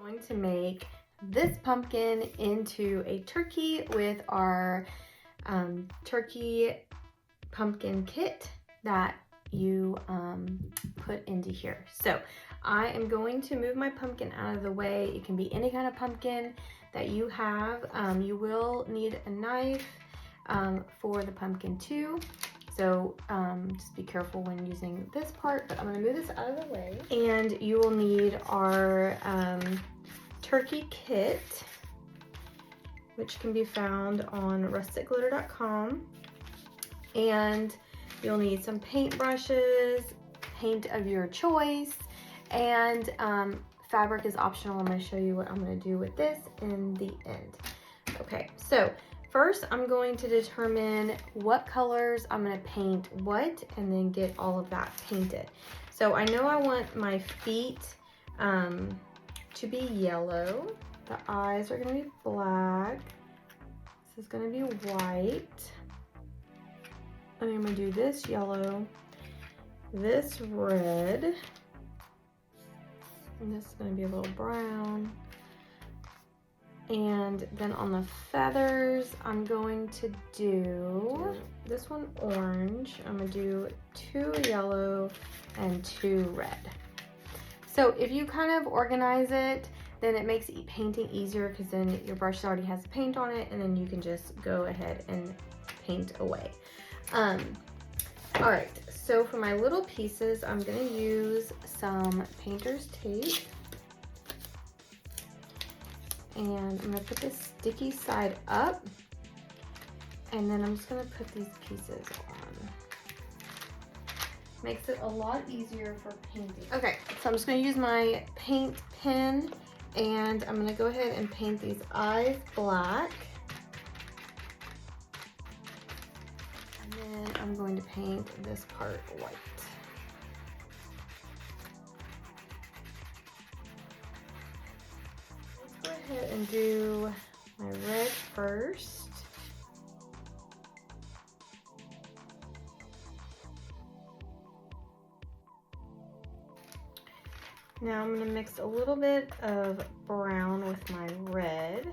I'm going to make this pumpkin into a turkey with our turkey pumpkin kit that you put into here. So I am going to move my pumpkin out of the way. It can be any kind of pumpkin that you have. You will need a knife for the pumpkin too. So just be careful when using this part, but I'm gonna move this out of the way. And you will need our turkey kit, which can be found on rusticglitter.com. And you'll need some paint brushes, paint of your choice, and fabric is optional. I'm gonna show you what I'm gonna do with this in the end. Okay, so first I'm going to determine what colors I'm gonna paint what, and then get all of that painted. So I know I want my feet to be yellow. The eyes are gonna be black. This is gonna be white. And I'm gonna do this yellow, this red, and this is gonna be a little brown. And then on the feathers, I'm going to do this one orange. I'm gonna do 2 yellow and 2 red. So if you kind of organize it, then it makes painting easier, because then your brush already has paint on it, and then you can just go ahead and paint away. All right, so for my little pieces, I'm gonna use some painter's tape. And I'm gonna put this sticky side up, and then I'm just gonna put these pieces on. Makes it a lot easier for painting. Okay, so I'm just gonna use my paint pen, and I'm gonna go ahead and paint these eyes black. And then I'm going to paint this part white. Let's go ahead and do my red first. Now I'm going to mix a little bit of brown with my red.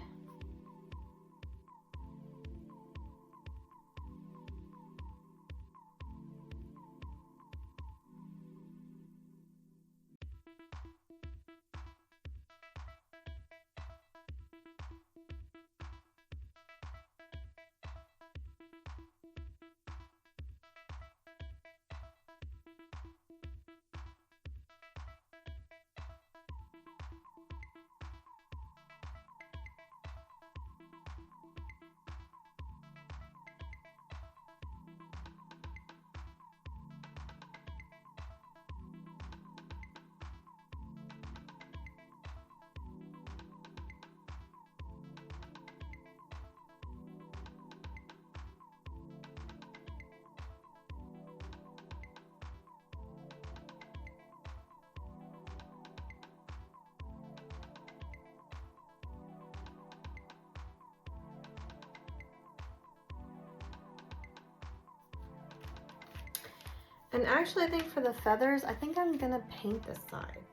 And actually, I think for the feathers, I think I'm gonna paint the sides.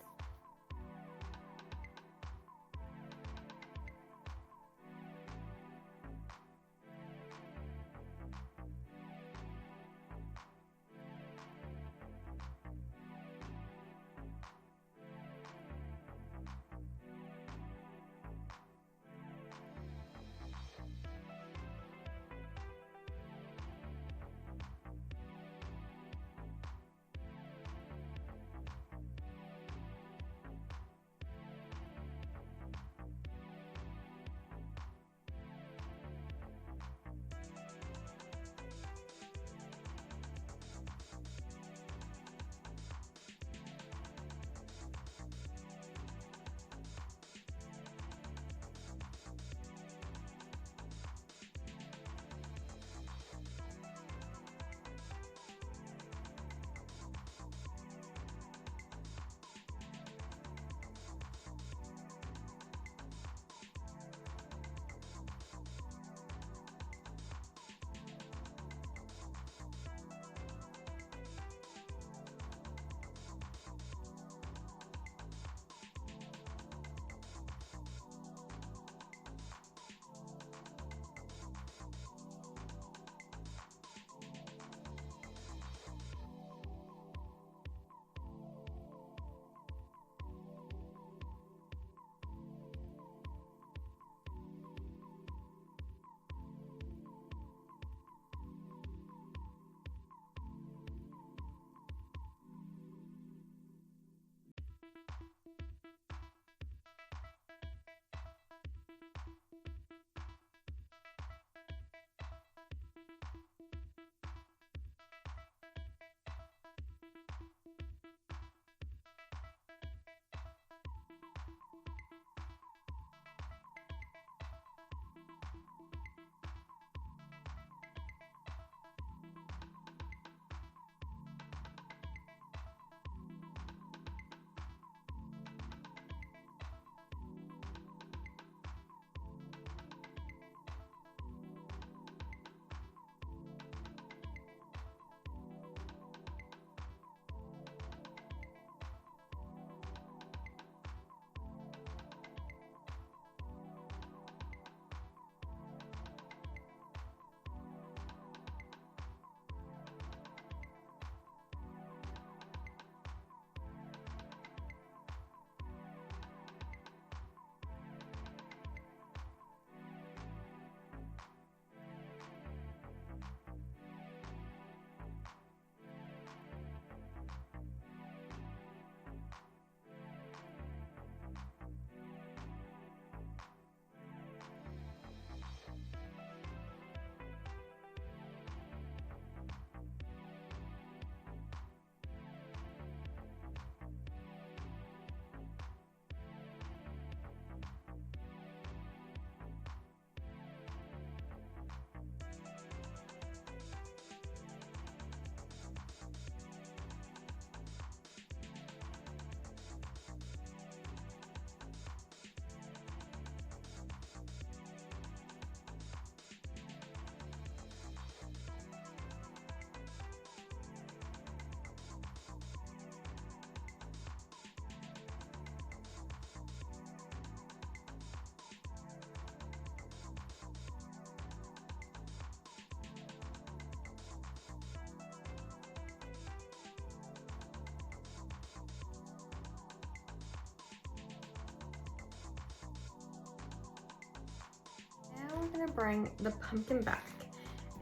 gonna bring the pumpkin back.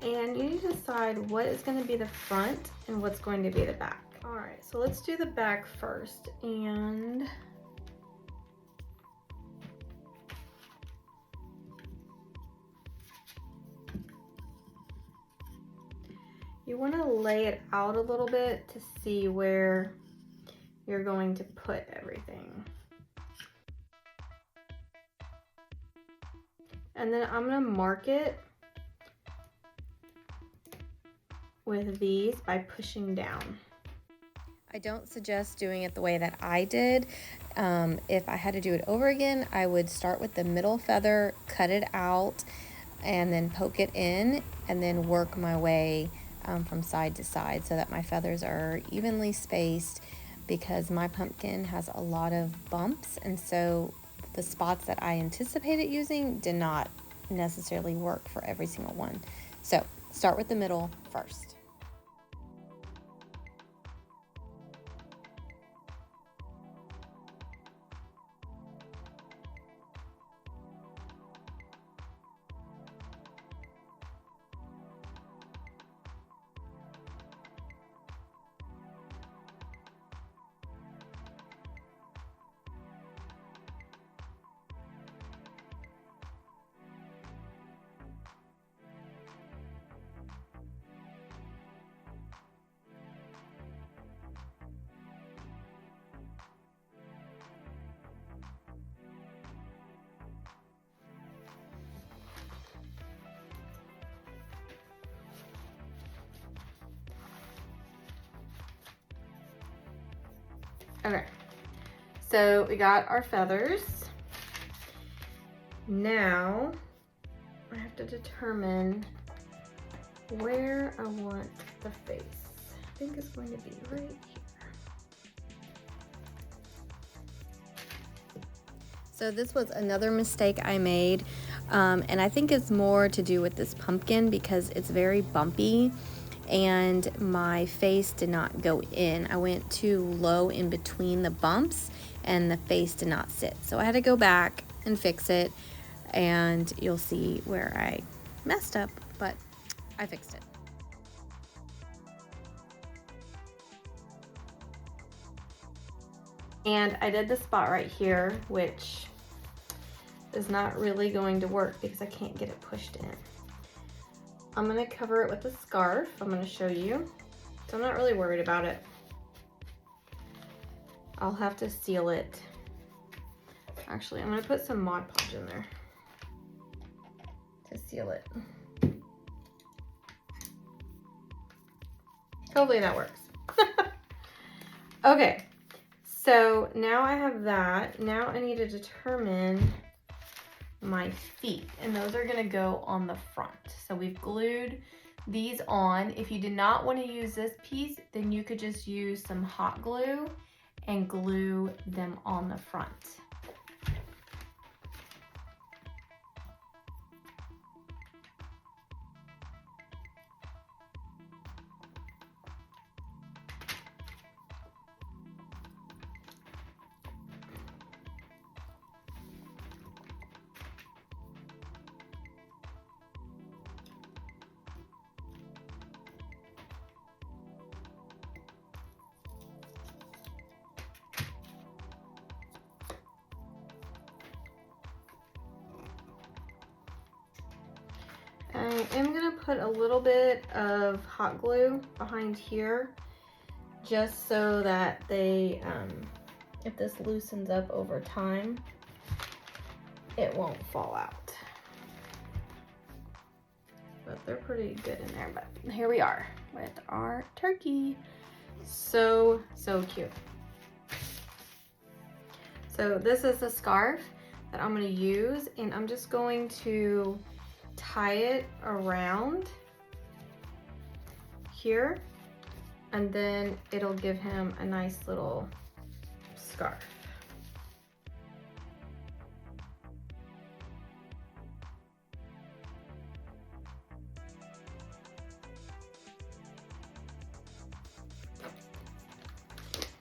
And you need to decide what is gonna be the front and what's going to be the back. All right, so let's do the back first. And you want to lay it out a little bit to see where you're going to put everything. And then I'm going to mark it with these by pushing down. I don't suggest doing it the way that I did. If I had to do it over again, I would start with the middle feather, cut it out, and then poke it in, and then work my way from side to side so that my feathers are evenly spaced, because my pumpkin has a lot of bumps, and so the spots that I anticipated using did not necessarily work for every single one. So start with the middle first. Okay, so we got our feathers. Now I have to determine where I want the face. I think it's going to be right here. So this was another mistake I made, and I think it's more to do with this pumpkin because it's very bumpy and my face did not go in. I went too low in between the bumps and the face did not sit. So I had to go back and fix it, and you'll see where I messed up, but I fixed it. And I did the spot right here, which is not really going to work because I can't get it pushed in. I'm gonna cover it with a scarf. I'm gonna show you. So I'm not really worried about it. I'll have to seal it. Actually, I'm gonna put some Mod Podge in there to seal it. Hopefully that works. Okay, so now I have that. Now I need to determine my feet, and those are gonna go on the front. So we've glued these on. If you did not want to use this piece, then you could just use some hot glue and glue them on the front. I am gonna put a little bit of hot glue behind here just so that they, if this loosens up over time, it won't fall out. But they're pretty good in there, but here we are with our turkey. So cute. So this is the scarf that I'm gonna use, and I'm just going to tie it around here, and then it'll give him a nice little scarf.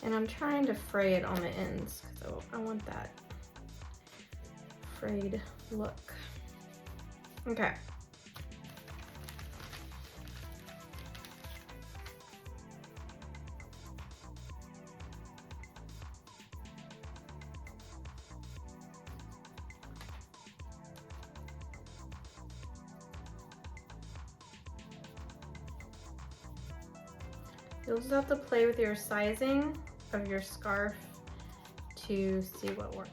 And I'm trying to fray it on the ends because I want that frayed look. Okay. You'll just have to play with your sizing of your scarf to see what works.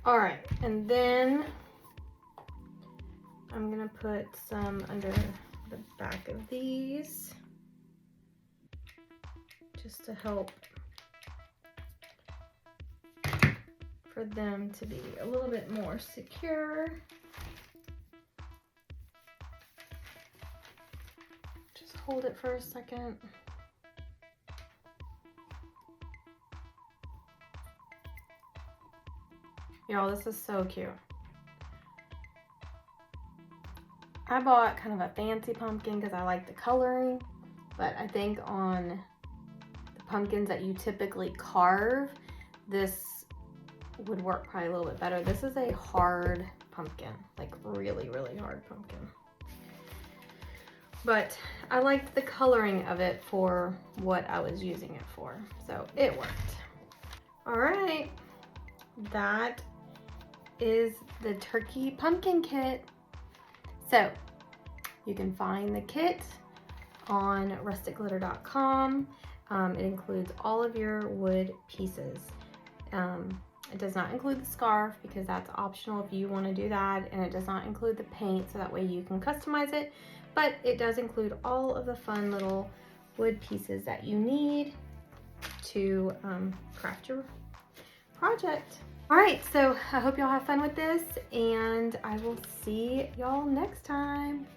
All right, and then I'm gonna put some under the back of these just to help for them to be a little bit more secure. Just hold it for a second. Y'all, this is so cute. I bought kind of a fancy pumpkin because I like the coloring, but I think on the pumpkins that you typically carve, this would work probably a little bit better. This is a hard pumpkin, like really, really hard pumpkin. But I liked the coloring of it for what I was using it for, so it worked. All right, that is the turkey pumpkin kit. So you can find the kit on rusticglitter.com. It includes all of your wood pieces. It does not include the scarf because that's optional if you want to do that, and it does not include the paint, so that way you can customize it, but it does include all of the fun little wood pieces that you need to craft your project. All right, so I hope y'all have fun with this, and I will see y'all next time.